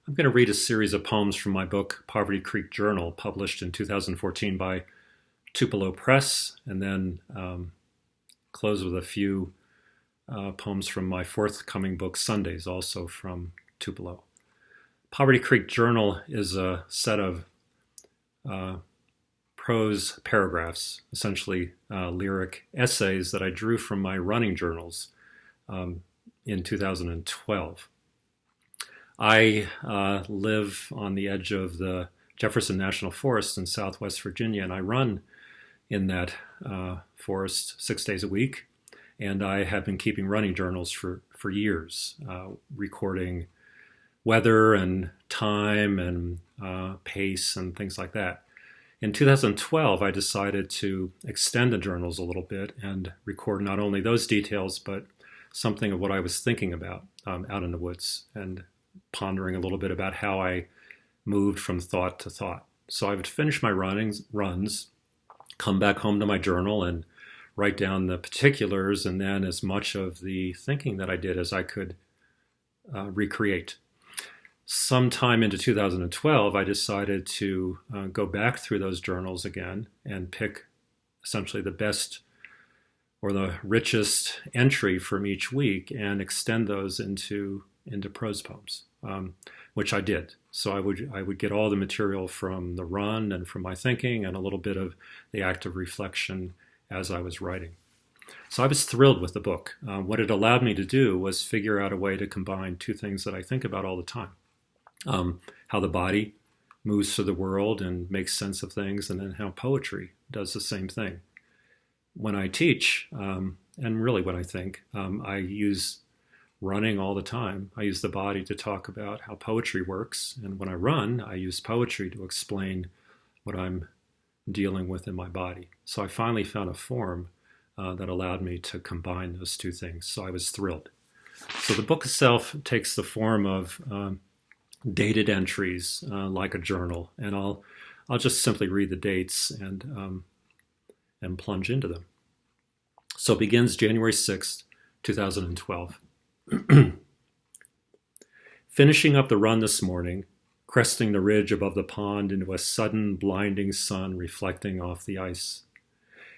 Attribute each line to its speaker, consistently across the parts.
Speaker 1: I'm going to read a series of poems from my book, Poverty Creek Journal, published in 2014 by Tupelo Press, and then close with a few poems from my forthcoming book, Sundays, also from Tupelo. Poverty Creek Journal is a set of prose paragraphs, essentially lyric essays that I drew from my running journals in 2012. I live on the edge of the Jefferson National Forest in Southwest Virginia, and I run in that forest 6 days a week. And I have been keeping running journals for years, recording weather and time and pace and things like that. In 2012, I decided to extend the journals a little bit and record not only those details, but something of what I was thinking about out in the woods and pondering a little bit about how I moved from thought to thought. So I would finish my runs, come back home to my journal and write down the particulars and then as much of the thinking that I did as I could recreate. Sometime into 2012, I decided to go back through those journals again and pick essentially the best or the richest entry from each week and extend those into prose poems, which I did. So I would get all the material from the run and from my thinking and a little bit of the active reflection as I was writing. So I was thrilled with the book. What it allowed me to do was figure out a way to combine two things that I think about all the time. How the body moves through the world and makes sense of things, and then how poetry does the same thing. When I teach, and really when I think, I use running all the time. I use the body to talk about how poetry works, and when I run, I use poetry to explain what I'm dealing with in my body. So I finally found a form that allowed me to combine those two things. So I was thrilled. So the book itself takes the form of dated entries like a journal, and I'll just simply read the dates and plunge into them. So it begins January 6th, 2012. Finishing up the run this morning, cresting the ridge above the pond into a sudden blinding sun reflecting off the ice,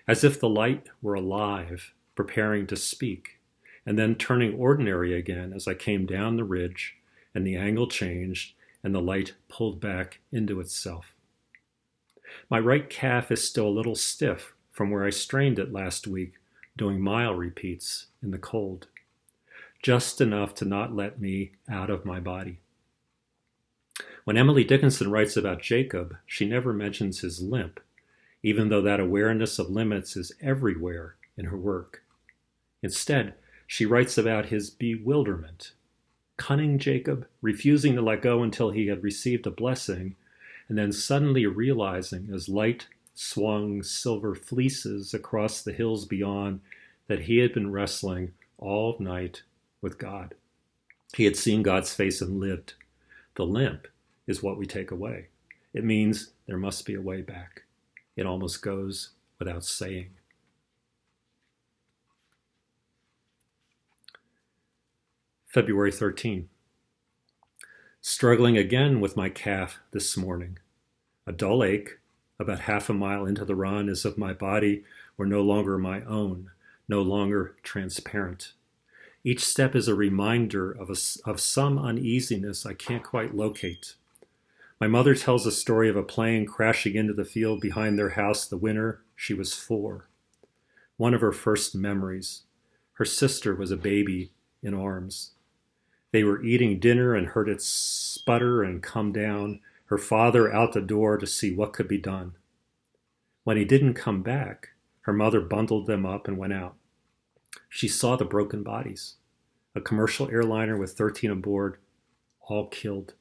Speaker 1: as if the light were alive, preparing to speak, and then turning ordinary again as I came down the ridge and the angle changed and the light pulled back into itself. My right calf is still a little stiff from where I strained it last week doing mile repeats in the cold, just enough to not let me out of my body. When Emily Dickinson writes about Jacob, she never mentions his limp, even though that awareness of limits is everywhere in her work. Instead, she writes about his bewilderment. Cunning Jacob, refusing to let go until he had received a blessing, and then suddenly realizing as light swung silver fleeces across the hills beyond that he had been wrestling all night with God. He had seen God's face and lived. The limp is what we take away. It means there must be a way back. It almost goes without saying. February 13. Struggling again with my calf this morning. A dull ache about half a mile into the run as if my body were no longer my own, no longer transparent. Each step is a reminder of some uneasiness I can't quite locate. My mother tells a story of a plane crashing into the field behind their house the winter she was 4. One of her first memories. Her sister was a baby in arms. They were eating dinner and heard it sputter and come down, her father out the door to see what could be done. When he didn't come back, her mother bundled them up and went out. She saw the broken bodies. A commercial airliner with 13 aboard, all killed.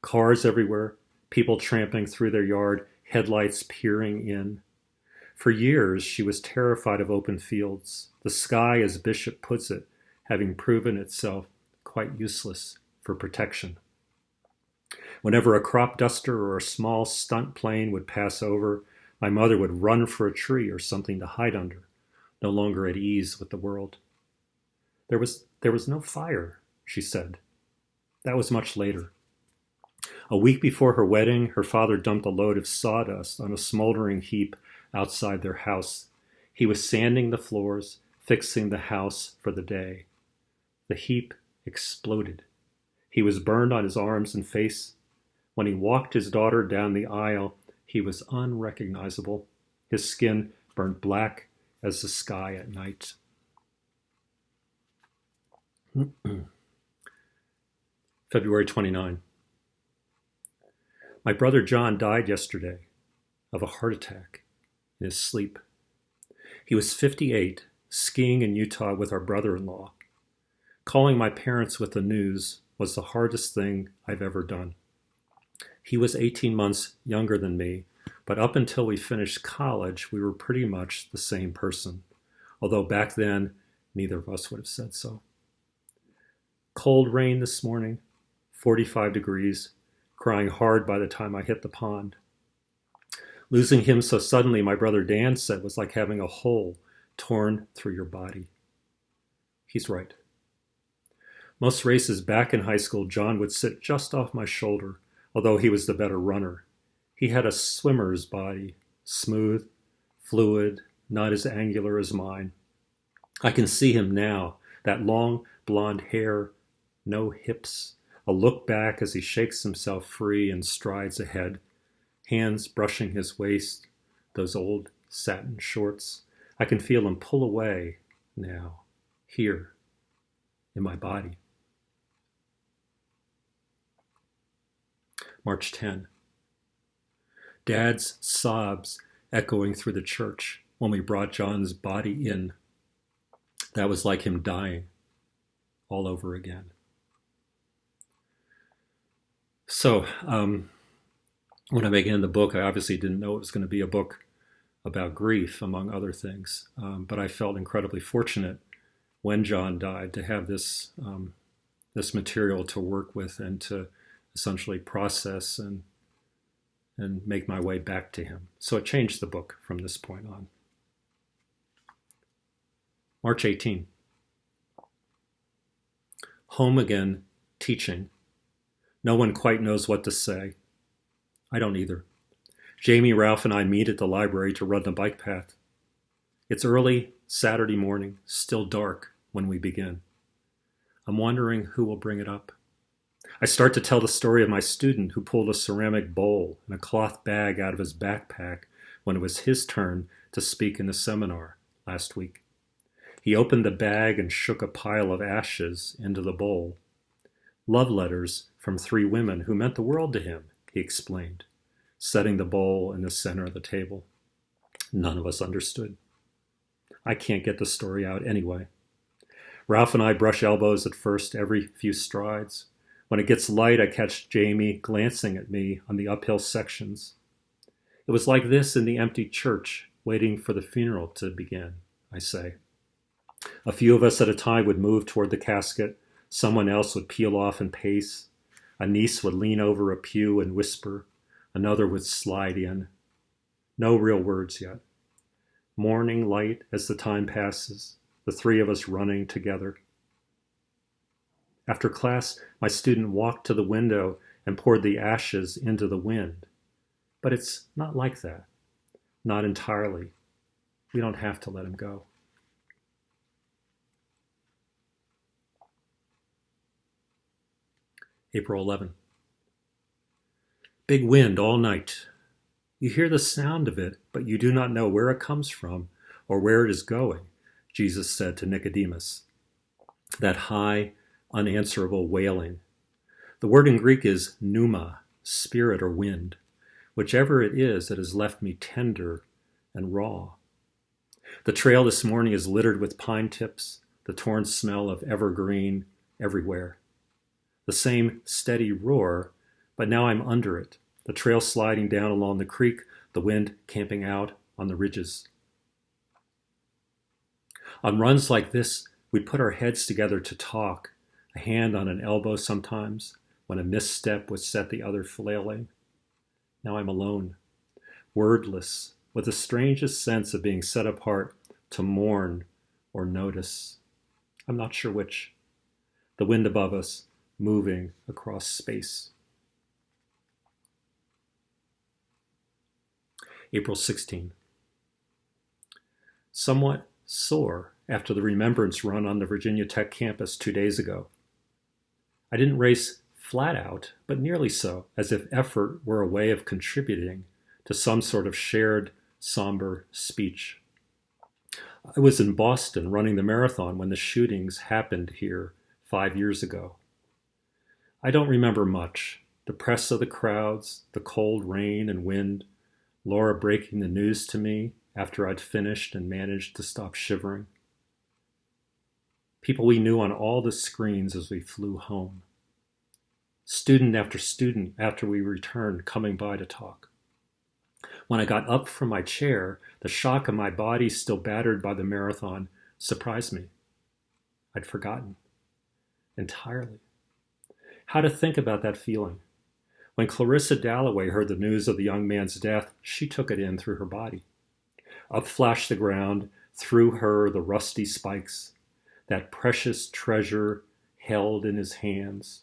Speaker 1: Cars everywhere, people tramping through their yard, headlights peering in. For years, she was terrified of open fields, the sky, as Bishop puts it, having proven itself quite useless for protection. Whenever a crop duster or a small stunt plane would pass over, my mother would run for a tree or something to hide under, no longer at ease with the world. There was no fire, she said. That was much later. A week before her wedding, her father dumped a load of sawdust on a smoldering heap outside their house. He was sanding the floors, fixing the house for the day. The heap exploded. He was burned on his arms and face. When he walked his daughter down the aisle, he was unrecognizable. His skin burned black as the sky at night. February 29. My brother John died yesterday of a heart attack in his sleep. He was 58, skiing in Utah with our brother-in-law. Calling my parents with the news was the hardest thing I've ever done. He was 18 months younger than me, but up until we finished college, we were pretty much the same person, although back then, neither of us would have said so. Cold rain this morning, 45 degrees, crying hard by the time I hit the pond. Losing him so suddenly, my brother Dan said, was like having a hole torn through your body. He's right. Most races back in high school, John would sit just off my shoulder, although he was the better runner. He had a swimmer's body, smooth, fluid, not as angular as mine. I can see him now, that long blonde hair, no hips, a look back as he shakes himself free and strides ahead, hands brushing his waist, those old satin shorts. I can feel him pull away now, here, in my body. March 10. Dad's sobs echoing through the church when we brought John's body in. That was like him dying all over again. So, when I began the book, I obviously didn't know it was going to be a book about grief, among other things. But I felt incredibly fortunate when John died to have this material to work with and to essentially process and make my way back to him. So it changed the book from this point on. March 18. Home again, teaching. No one quite knows what to say. I don't either. Jamie, Ralph, and I meet at the library to run the bike path. It's early Saturday morning, still dark when we begin. I'm wondering who will bring it up. I start to tell the story of my student who pulled a ceramic bowl and a cloth bag out of his backpack when it was his turn to speak in the seminar last week. He opened the bag and shook a pile of ashes into the bowl. Love letters from 3 women who meant the world to him, he explained, setting the bowl in the center of the table. None of us understood. I can't get the story out anyway. Ralph and I brush elbows at first every few strides. When it gets light, I catch Jamie glancing at me on the uphill sections. It was like this in the empty church, waiting for the funeral to begin, I say. A few of us at a time would move toward the casket. Someone else would peel off and pace. A niece would lean over a pew and whisper. Another would slide in. No real words yet. Morning light as the time passes, the 3 of us running together. After class, my student walked to the window and poured the ashes into the wind. But it's not like that. Not entirely. We don't have to let him go. April 11. Big wind all night. You hear the sound of it, but you do not know where it comes from or where it is going, Jesus said to Nicodemus. That high, unanswerable wailing. The word in Greek is pneuma, spirit or wind. Whichever it is, it has left me tender and raw. The trail this morning is littered with pine tips, the torn smell of evergreen everywhere. The same steady roar, but now I'm under it, the trail sliding down along the creek, the wind camping out on the ridges. On runs like this, we'd put our heads together to talk, a hand on an elbow sometimes, when a misstep would set the other flailing. Now I'm alone, wordless, with the strangest sense of being set apart to mourn or notice. I'm not sure which. The wind above us, moving across space. April 16. Somewhat sore after the remembrance run on the Virginia Tech campus 2 days ago. I didn't race flat out, but nearly so, as if effort were a way of contributing to some sort of shared, somber speech. I was in Boston running the marathon when the shootings happened here 5 years ago. I don't remember much. The press of the crowds, the cold rain and wind, Laura breaking the news to me after I'd finished and managed to stop shivering. People we knew on all the screens as we flew home. Student after student after we returned coming by to talk. When I got up from my chair, the shock of my body still battered by the marathon surprised me. I'd forgotten entirely how to think about that feeling. When Clarissa Dalloway heard the news of the young man's death, she took it in through her body. Up flashed the ground, through her the rusty spikes, that precious treasure held in his hands.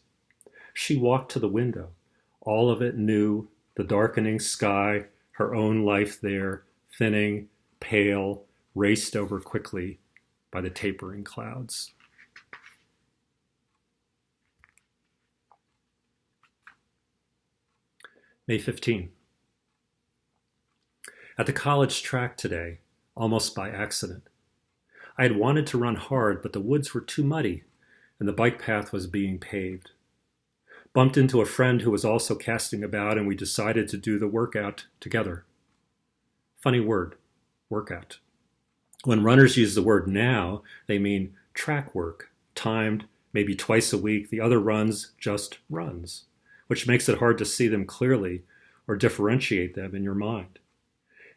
Speaker 1: She walked to the window, all of it new, the darkening sky, her own life there, thinning, pale, raced over quickly by the tapering clouds. May 15. At the college track today, almost by accident. I had wanted to run hard, but the woods were too muddy, and the bike path was being paved. Bumped into a friend who was also casting about, and we decided to do the workout together. Funny word, workout. When runners use the word now, they mean track work, timed, maybe twice a week. The other runs just runs, which makes it hard to see them clearly or differentiate them in your mind.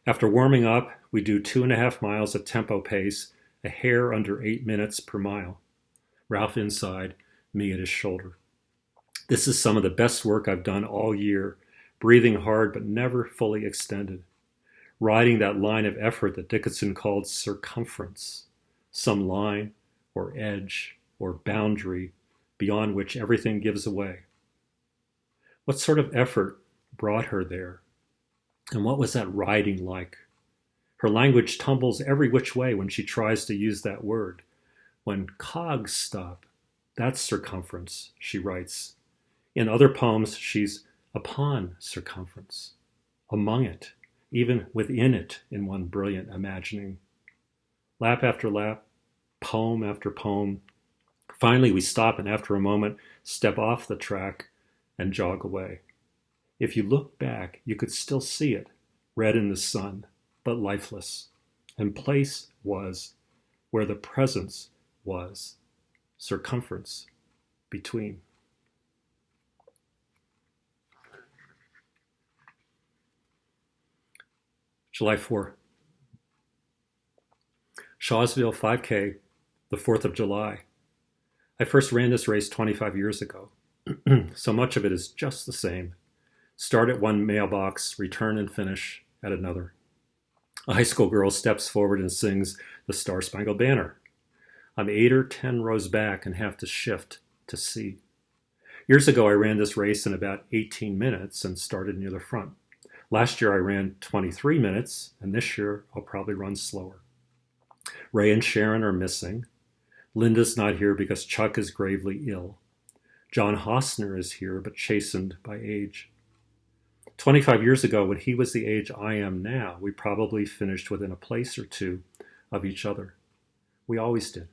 Speaker 1: After warming up, we do 2.5 miles at tempo pace, a hair under 8 minutes per mile. Ralph inside, me at his shoulder. This is some of the best work I've done all year, breathing hard but never fully extended. Riding that line of effort that Dickinson called circumference, some line or edge or boundary beyond which everything gives away. What sort of effort brought her there? And what was that riding like? Her language tumbles every which way when she tries to use that word. When cogs stop, that's circumference, she writes. In other poems, she's upon circumference, among it, even within it in one brilliant imagining. Lap after lap, poem after poem. Finally, we stop and after a moment, step off the track and jog away. If you look back, you could still see it, red in the sun, but lifeless. And place was where the presence was, circumference between. July 4. Shawsville 5K, the 4th of July. I first ran this race 25 years ago. So much of it is just the same. Start at one mailbox, return and finish at another. A high school girl steps forward and sings the Star-Spangled Banner. I'm 8 or 10 rows back and have to shift to see. Years ago, I ran this race in about 18 minutes and started near the front. Last year, I ran 23 minutes, and this year, I'll probably run slower. Ray and Sharon are missing. Linda's not here because Chuck is gravely ill. John Hosner is here, but chastened by age. 25 years ago, when he was the age I am now, we probably finished within a place or two of each other. We always did.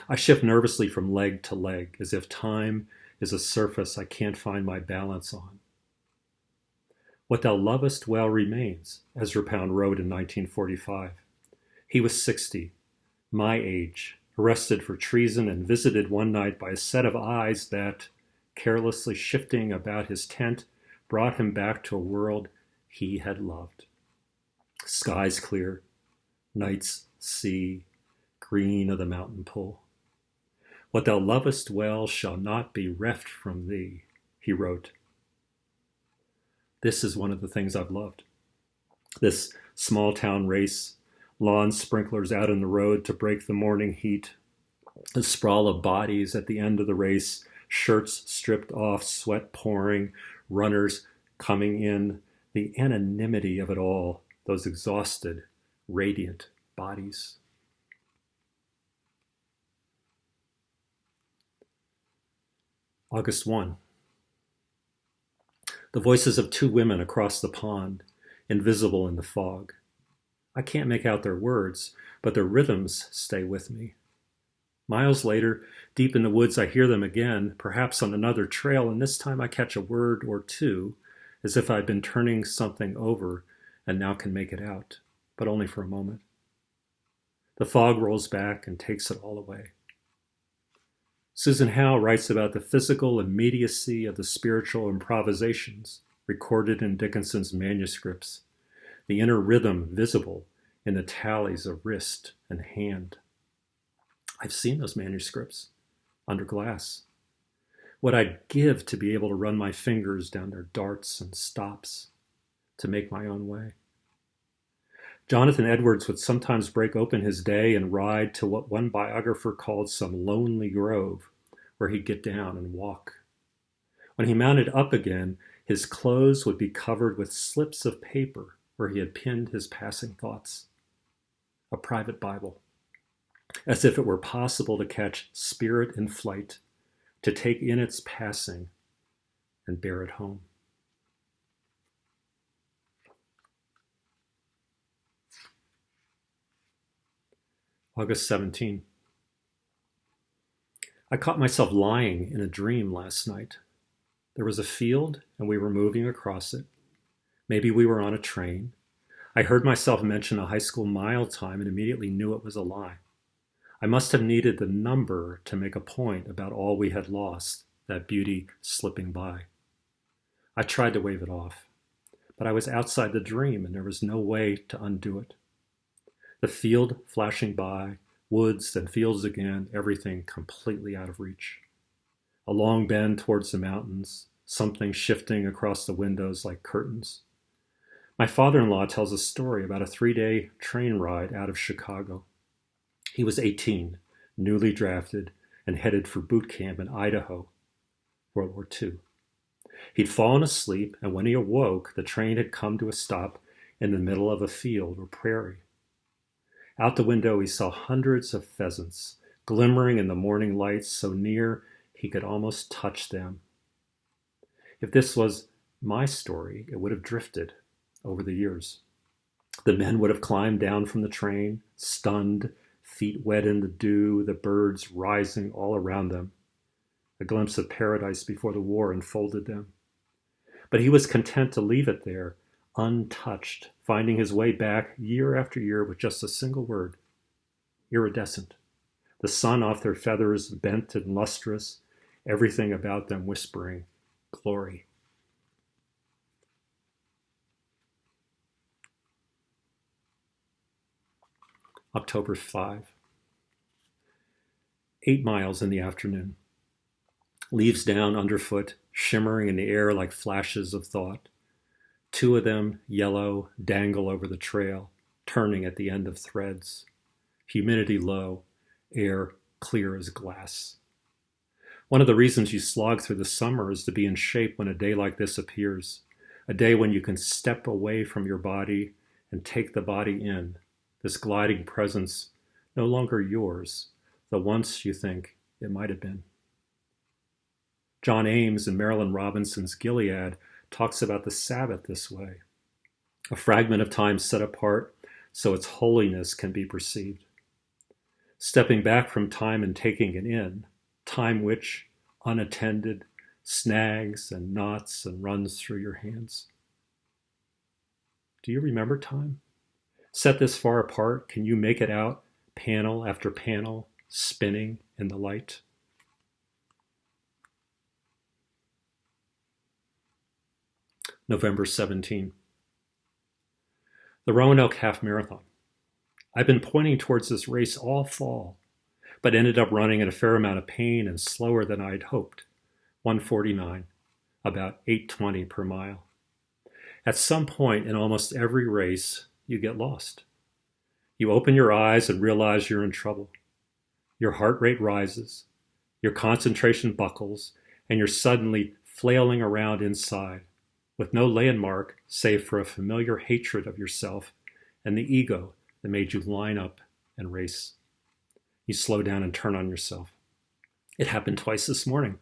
Speaker 1: I shift nervously from leg to leg, as if time is a surface I can't find my balance on. What thou lovest well remains, Ezra Pound wrote in 1945. He was 60, my age, arrested for treason and visited one night by a set of eyes that, carelessly shifting about his tent, brought him back to a world he had loved. Skies clear, nights sea, green of the mountain pool. What thou lovest well shall not be reft from thee, he wrote. This is one of the things I've loved. This small town race, lawn sprinklers out in the road to break the morning heat, the sprawl of bodies at the end of the race, shirts stripped off, sweat pouring, runners coming in, the anonymity of it all, those exhausted, radiant bodies. August 1. The voices of two women across the pond, invisible in the fog. I can't make out their words, but their rhythms stay with me. Miles later, deep in the woods, I hear them again, perhaps on another trail, and this time I catch a word or two, as if I'd been turning something over and now can make it out, but only for a moment. The fog rolls back and takes it all away. Susan Howe writes about the physical immediacy of the spiritual improvisations recorded in Dickinson's manuscripts, the inner rhythm visible in the tallies of wrist and hand. I've seen those manuscripts under glass. What I'd give to be able to run my fingers down their darts and stops, to make my own way. Jonathan Edwards would sometimes break open his day and ride to what one biographer called some lonely grove, where he'd get down and walk. When he mounted up again, his clothes would be covered with slips of paper where he had pinned his passing thoughts. A private Bible, as if it were possible to catch spirit in flight, to take in its passing and bear it home. August 17. I caught myself lying in a dream last night. There was a field and we were moving across it. Maybe we were on a train. I heard myself mention a high school mile time and immediately knew it was a lie. I must have needed the number to make a point about all we had lost, that beauty slipping by. I tried to wave it off, but I was outside the dream and there was no way to undo it. The field flashing by, woods and fields again, everything completely out of reach. A long bend towards the mountains, something shifting across the windows like curtains. My father-in-law tells a story about a 3-day train ride out of Chicago. He was 18, newly drafted, and headed for boot camp in Idaho, World War II. He'd fallen asleep, and when he awoke, the train had come to a stop in the middle of a field or prairie. Out the window, he saw hundreds of pheasants, glimmering in the morning lights so near he could almost touch them. If this was my story, it would have drifted over the years. The men would have climbed down from the train, stunned, feet wet in the dew, the birds rising all around them. A glimpse of paradise before the war enfolded them. But he was content to leave it there, untouched, finding his way back year after year with just a single word: iridescent. The sun off their feathers bent and lustrous, everything about them whispering, glory. October 5. 8 miles in the afternoon. Leaves down underfoot, shimmering in the air like flashes of thought. 2 of them, yellow, dangle over the trail, turning at the end of threads. Humidity low, air clear as glass. One of the reasons you slog through the summer is to be in shape when a day like this appears, a day when you can step away from your body and take the body in, this gliding presence no longer yours, though once you think it might have been. John Ames in Marilyn Robinson's Gilead talks about the Sabbath this way: a fragment of time set apart so its holiness can be perceived. Stepping back from time and taking it in, time which, unattended, snags and knots and runs through your hands. Do you remember time? Set this far apart, can you make it out, panel after panel, spinning in the light? November 17. The Roanoke Half Marathon. I've been pointing towards this race all fall, but ended up running in a fair amount of pain and slower than I'd hoped. 1:49, about 8:20 per mile. At some point in almost every race, you get lost. You open your eyes and realize you're in trouble. Your heart rate rises, your concentration buckles, and you're suddenly flailing around inside. with no landmark save for a familiar hatred of yourself and the ego that made you line up and race. You slow down and turn on yourself. It happened twice this morning.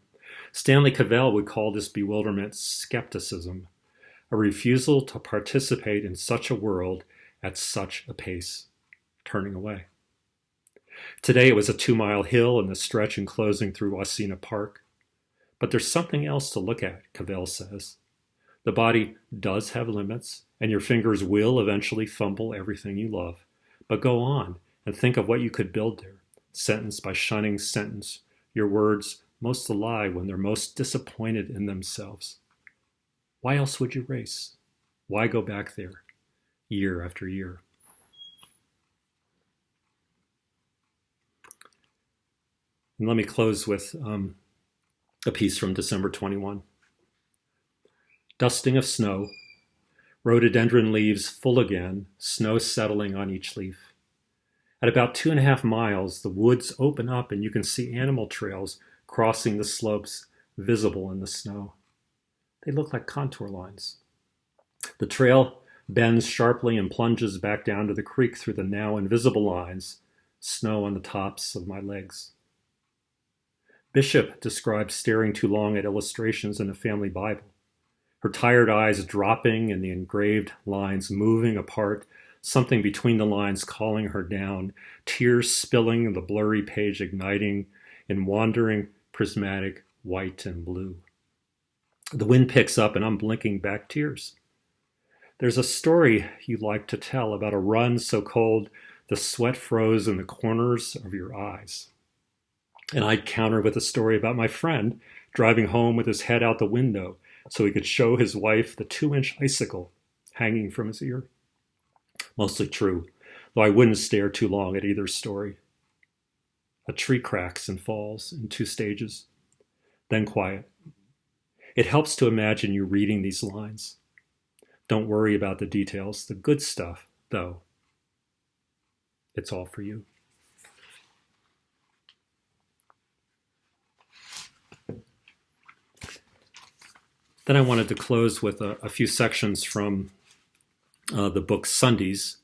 Speaker 1: Stanley Cavell would call this bewilderment skepticism, a refusal to participate in such a world at such a pace, turning away. Today it was a 2-mile hill and the stretch enclosing through Wasina Park. But there's something else to look at, Cavell says. The body does have limits, and your fingers will eventually fumble everything you love. But go on and think of what you could build there, sentence by shunning sentence, your words most alive when they're most disappointed in themselves. Why else would you race? Why go back there, year after year? And let me close with a piece from December 21. Dusting of snow, rhododendron leaves full again, snow settling on each leaf. At about 2.5 miles, the woods open up and you can see animal trails crossing the slopes visible in the snow. They look like contour lines. The trail bends sharply and plunges back down to the creek through the now invisible lines, snow on the tops of my legs. Bishop describes staring too long at illustrations in a family Bible, her tired eyes dropping and the engraved lines moving apart, something between the lines calling her down, tears spilling, the blurry page igniting in wandering prismatic white and blue. The wind picks up and I'm blinking back tears. There's a story you like to tell about a run so cold the sweat froze in the corners of your eyes. And I'd counter with a story about my friend driving home with his head out the window so he could show his wife the 2-inch icicle hanging from his ear. Mostly true, though I wouldn't stare too long at either story. A tree cracks and falls in 2 stages, then quiet. It helps to imagine you reading these lines. Don't worry about the details. The good stuff, though, it's all for you. Then I wanted to close with a few sections from the book Sundays.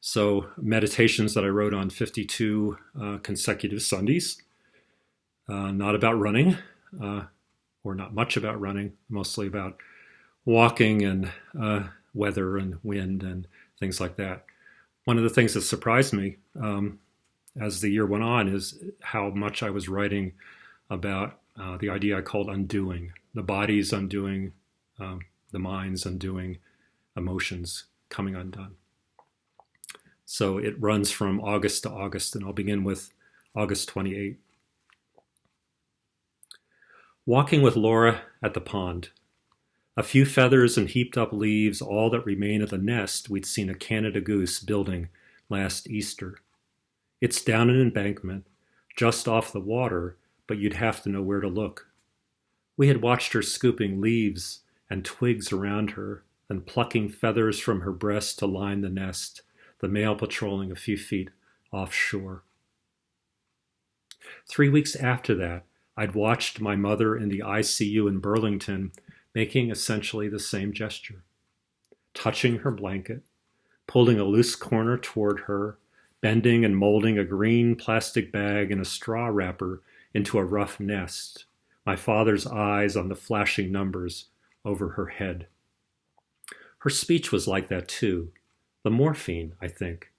Speaker 1: So meditations that I wrote on 52 consecutive Sundays. Not about running, or not much about running, mostly about walking and weather and wind and things like that. One of the things that surprised me as the year went on is how much I was writing about the idea I called undoing. The body's undoing, the mind's undoing, emotions coming undone. So it runs from August to August, and I'll begin with August 28. Walking with Laura at the pond. A few feathers and heaped up leaves, all that remain of the nest we'd seen a Canada goose building last Easter. It's down an embankment, just off the water, but you'd have to know where to look. We had watched her scooping leaves and twigs around her, and plucking feathers from her breast to line the nest, the male patrolling a few feet offshore. 3 weeks after that, I'd watched my mother in the ICU in Burlington making essentially the same gesture, touching her blanket, pulling a loose corner toward her, bending and molding a green plastic bag and a straw wrapper into a rough nest, my father's eyes on the flashing numbers over her head. Her speech was like that too. The morphine, I think.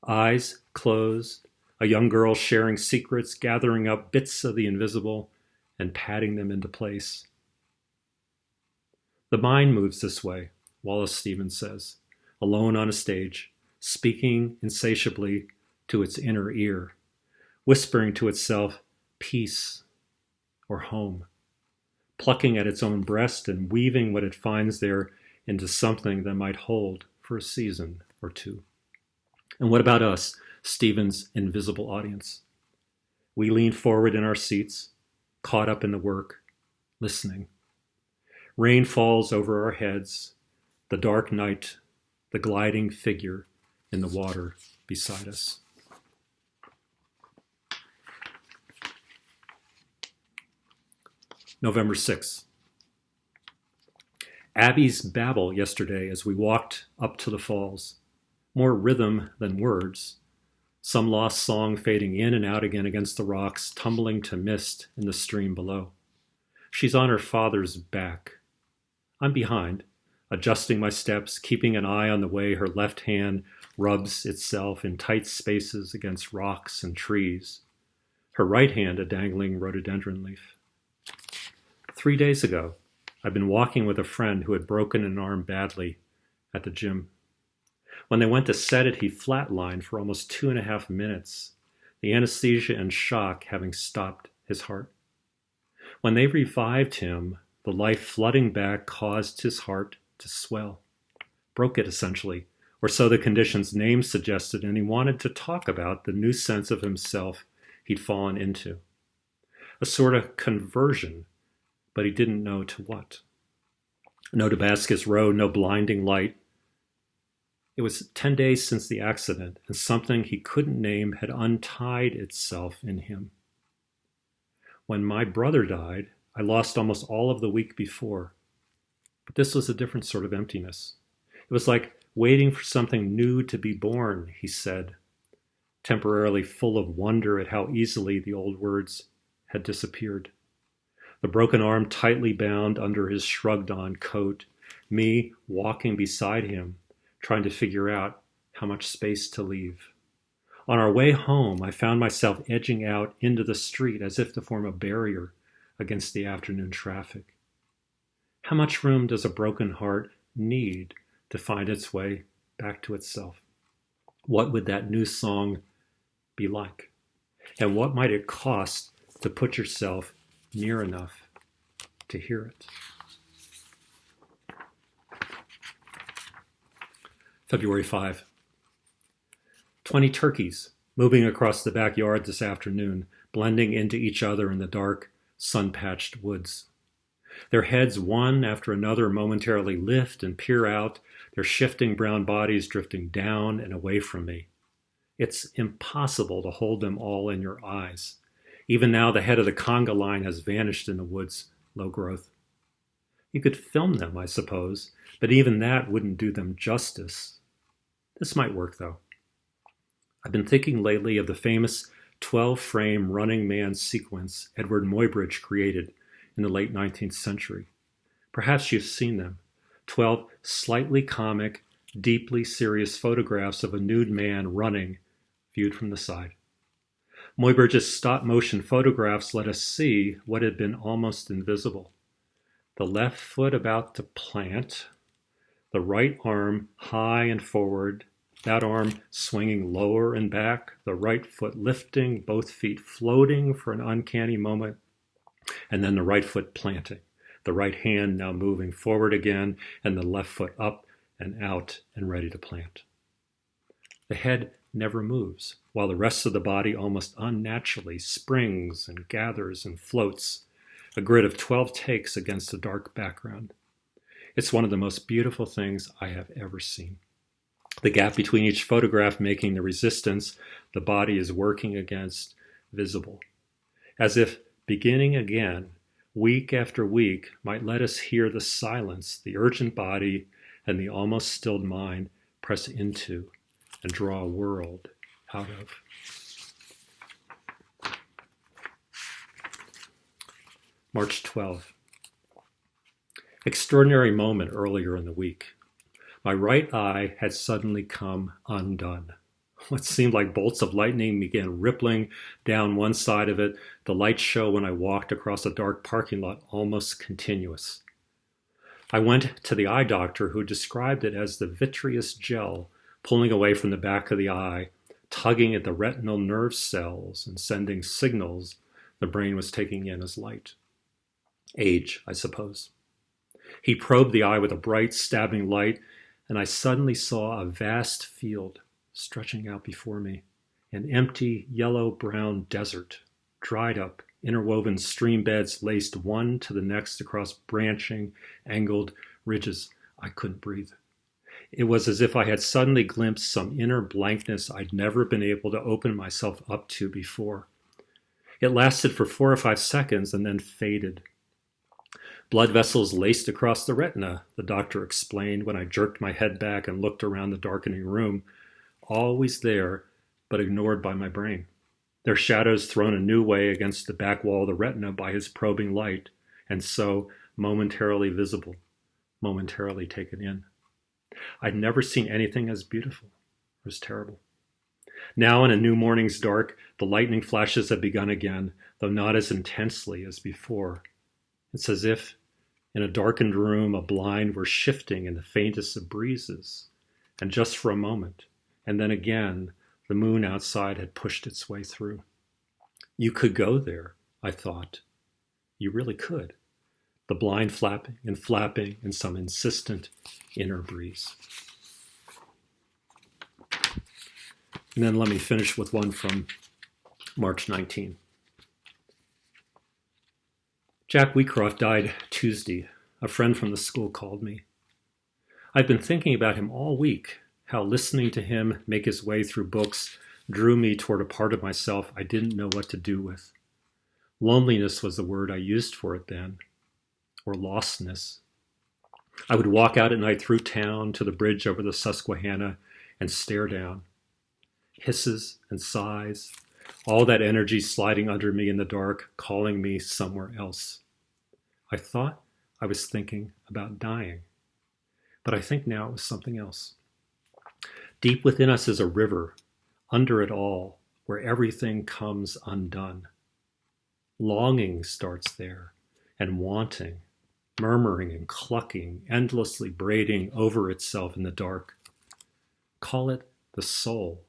Speaker 1: Eyes closed, a young girl sharing secrets, gathering up bits of the invisible and patting them into place. The mind moves this way, Wallace Stevens says, alone on a stage, speaking insatiably to its inner ear, whispering to itself, peace or home, plucking at its own breast and weaving what it finds there into something that might hold for a season or two. And what about us, Stephen's invisible audience? We lean forward in our seats, caught up in the work, listening. Rain falls over our heads, the dark night, the gliding figure in the water beside us. November 6th. Abby's babble yesterday as we walked up to the falls. More rhythm than words. Some lost song fading in and out again against the rocks, tumbling to mist in the stream below. She's on her father's back. I'm behind, adjusting my steps, keeping an eye on the way her left hand rubs itself in tight spaces against rocks and trees. Her right hand a dangling rhododendron leaf. 3 days ago, I'd been walking with a friend who had broken an arm badly at the gym. When they went to set it, he flatlined for almost 2.5 minutes, the anesthesia and shock having stopped his heart. When they revived him, the life flooding back caused his heart to swell, broke it essentially, or so the condition's name suggested, and he wanted to talk about the new sense of himself he'd fallen into. A sort of conversion, but he didn't know to what. No Damascus Road, no blinding light. It was 10 days since the accident, and something he couldn't name had untied itself in him. When my brother died, I lost almost all of the week before. But this was a different sort of emptiness. It was like waiting for something new to be born, he said, temporarily full of wonder at how easily the old words had disappeared. The broken arm tightly bound under his shrugged-on coat, me walking beside him, trying to figure out how much space to leave. On our way home, I found myself edging out into the street as if to form a barrier against the afternoon traffic. How much room does a broken heart need to find its way back to itself? What would that new song be like? And what might it cost to put yourself near enough to hear it? February 5. 20 turkeys moving across the backyard this afternoon, blending into each other in the dark, sun-patched woods. Their heads one after another momentarily lift and peer out, their shifting brown bodies drifting down and away from me. It's impossible to hold them all in your eyes. Even now, the head of the conga line has vanished in the woods' low growth. You could film them, I suppose, but even that wouldn't do them justice. This might work, though. I've been thinking lately of the famous 12-frame Running Man sequence Edward Muybridge created in the late 19th century. Perhaps you've seen them. 12 slightly comic, deeply serious photographs of a nude man running, viewed from the side. Muybridge's stop-motion photographs let us see what had been almost invisible. The left foot about to plant, the right arm high and forward, that arm swinging lower and back, the right foot lifting, both feet floating for an uncanny moment, and then the right foot planting, the right hand now moving forward again, and the left foot up and out and ready to plant. The head never moves, while the rest of the body almost unnaturally springs and gathers and floats, a grid of 12 takes against a dark background. It's one of the most beautiful things I have ever seen. The gap between each photograph making the resistance the body is working against visible, as if beginning again, week after week, might let us hear the silence the urgent body and the almost stilled mind press into and draw a world out of. March 12. Extraordinary moment earlier in the week. My right eye had suddenly come undone. What seemed like bolts of lightning began rippling down one side of it, the light show when I walked across a dark parking lot almost continuous. I went to the eye doctor, who described it as the vitreous gel pulling away from the back of the eye, tugging at the retinal nerve cells and sending signals the brain was taking in as light. Age, I suppose. He probed the eye with a bright, stabbing light, and I suddenly saw a vast field stretching out before me, an empty yellow-brown desert, dried up, interwoven stream beds laced one to the next across branching, angled ridges. I couldn't breathe. It was as if I had suddenly glimpsed some inner blankness I'd never been able to open myself up to before. It lasted for 4 or 5 seconds and then faded. Blood vessels laced across the retina, the doctor explained when I jerked my head back and looked around the darkening room, always there, but ignored by my brain. Their shadows thrown a new way against the back wall of the retina by his probing light, and so momentarily visible, momentarily taken in. I'd never seen anything as beautiful, as terrible. Now in a new morning's dark, the lightning flashes have begun again, though not as intensely as before. It's as if, in a darkened room, a blind were shifting in the faintest of breezes, and just for a moment, and then again, the moon outside had pushed its way through. You could go there, I thought. You really could. The blind flapping in some insistent inner breeze. And then let me finish with one from March 19. Jack Wheatcroft died Tuesday. A friend from the school called me. I've been thinking about him all week, how listening to him make his way through books drew me toward a part of myself I didn't know what to do with. Loneliness was the word I used for it then, or lostness. I would walk out at night through town to the bridge over the Susquehanna and stare down. Hisses and sighs, all that energy sliding under me in the dark, calling me somewhere else. I thought I was thinking about dying, but I think now it was something else. Deep within us is a river, under it all, where everything comes undone. Longing starts there, and wanting, murmuring and clucking, endlessly braiding over itself in the dark. Call it the soul,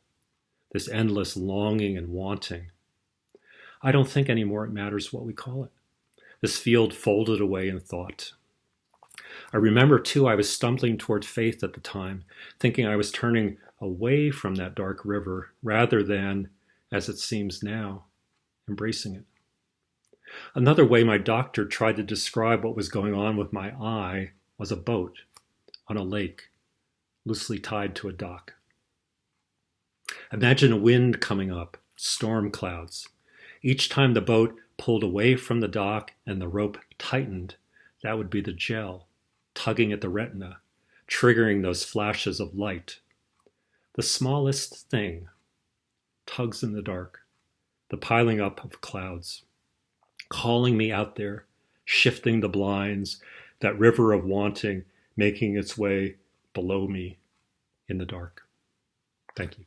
Speaker 1: this endless longing and wanting. I don't think anymore it matters what we call it. This field folded away in thought. I remember, too, I was stumbling toward faith at the time, thinking I was turning away from that dark river rather than, as it seems now, embracing it. Another way my doctor tried to describe what was going on with my eye was a boat on a lake, loosely tied to a dock. Imagine a wind coming up, storm clouds. Each time the boat pulled away from the dock and the rope tightened, that would be the gel, tugging at the retina, triggering those flashes of light. The smallest thing tugs in the dark, the piling up of clouds, calling me out there, shifting the blinds, that river of wanting making its way below me in the dark. Thank you.